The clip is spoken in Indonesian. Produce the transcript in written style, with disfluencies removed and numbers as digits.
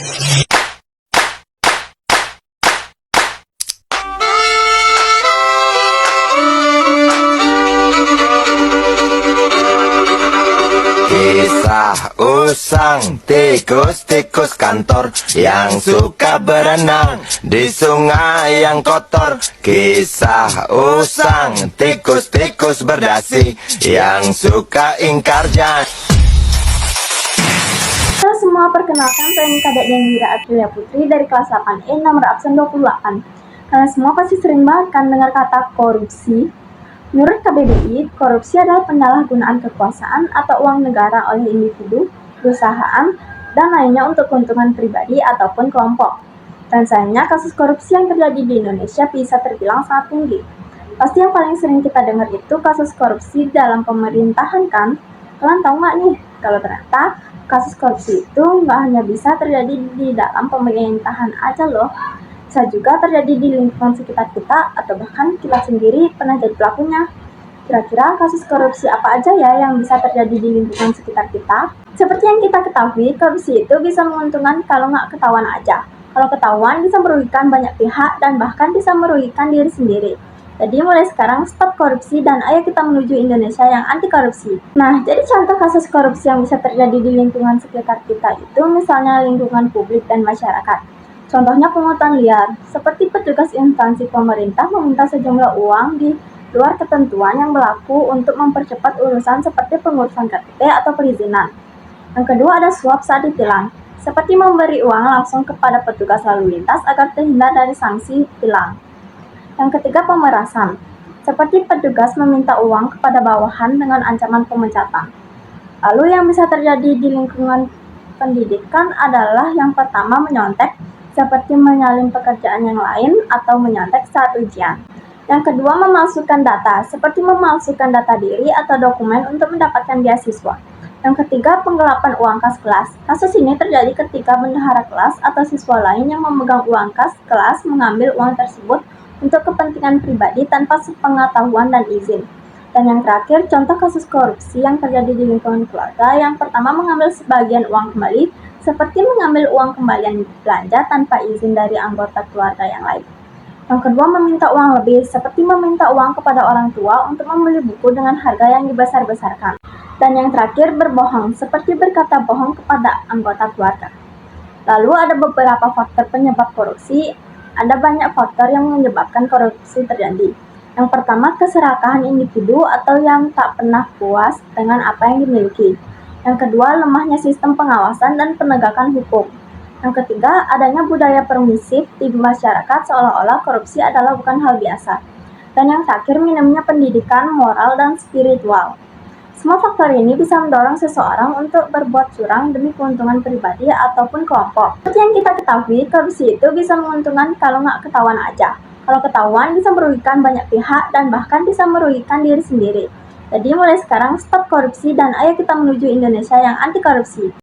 Kisah usang tikus-tikus kantor yang suka berenang di sungai yang kotor. Kisah usang tikus-tikus berdasi yang suka ingkar janji. Halo semua, perkenalkan saya Nika Diandra Aprilia Putri dari kelas 8E nomor absen 28. Kalian semua pasti sering banget kan dengar kata korupsi. Menurut KBBI, korupsi adalah penyalahgunaan kekuasaan atau uang negara oleh individu, perusahaan, dan lainnya untuk keuntungan pribadi ataupun kelompok. Dan sayangnya kasus korupsi yang terjadi di Indonesia bisa terbilang sangat tinggi. Pasti yang paling sering kita dengar itu kasus korupsi dalam pemerintahan kan? Kalian tahu nggak nih, kalau ternyata kasus korupsi itu nggak hanya bisa terjadi di dalam pemerintahan aja loh. Bisa juga terjadi di lingkungan sekitar kita atau bahkan kita sendiri pernah jadi pelakunya. Kira-kira kasus korupsi apa aja ya yang bisa terjadi di lingkungan sekitar kita? Seperti yang kita ketahui, korupsi itu bisa menguntungkan kalau nggak ketahuan aja. Kalau ketahuan bisa merugikan banyak pihak dan bahkan bisa merugikan diri sendiri. Jadi mulai sekarang stop korupsi dan ayo kita menuju Indonesia yang anti korupsi. Nah, jadi contoh kasus korupsi yang bisa terjadi di lingkungan sekitar kita itu misalnya lingkungan publik dan masyarakat. Contohnya pungutan liar, seperti petugas instansi pemerintah meminta sejumlah uang di luar ketentuan yang berlaku untuk mempercepat urusan seperti pengurusan KTP atau perizinan. Yang kedua ada suap saat ditilang, seperti memberi uang langsung kepada petugas lalu lintas agar terhindar dari sanksi tilang. Yang ketiga pemerasan, seperti petugas meminta uang kepada bawahan dengan ancaman pemecatan. Lalu yang bisa terjadi di lingkungan pendidikan adalah yang pertama menyontek, seperti menyalin pekerjaan yang lain atau menyontek saat ujian. Yang kedua, memalsukan data, seperti memalsukan data diri atau dokumen untuk mendapatkan beasiswa. Yang ketiga, penggelapan uang kas kelas. Kasus ini terjadi ketika bendahara kelas atau siswa lain yang memegang uang kas kelas mengambil uang tersebut untuk kepentingan pribadi tanpa sepengetahuan dan izin. Dan yang terakhir, contoh kasus korupsi yang terjadi di lingkungan keluarga. Yang pertama, mengambil sebagian uang kembali, seperti mengambil uang kembalian belanja tanpa izin dari anggota keluarga yang lain. Yang kedua, meminta uang lebih, seperti meminta uang kepada orang tua untuk membeli buku dengan harga yang dibesar-besarkan. Dan yang terakhir, berbohong, seperti berkata bohong kepada anggota keluarga. Lalu ada beberapa faktor penyebab korupsi. Ada banyak faktor yang menyebabkan korupsi terjadi. Yang pertama, keserakahan individu atau yang tak pernah puas dengan apa yang dimiliki. Yang kedua, lemahnya sistem pengawasan dan penegakan hukum. Yang ketiga, adanya budaya permisif di masyarakat seolah-olah korupsi adalah bukan hal biasa. Dan yang terakhir, minimnya pendidikan, moral, dan spiritual. Semua faktor ini bisa mendorong seseorang untuk berbuat curang demi keuntungan pribadi ataupun kelompok. Seperti yang kita ketahui, korupsi itu bisa menguntungkan kalau nggak ketahuan aja. Kalau ketahuan bisa merugikan banyak pihak dan bahkan bisa merugikan diri sendiri. Jadi mulai sekarang stop korupsi dan ayo kita menuju Indonesia yang anti korupsi.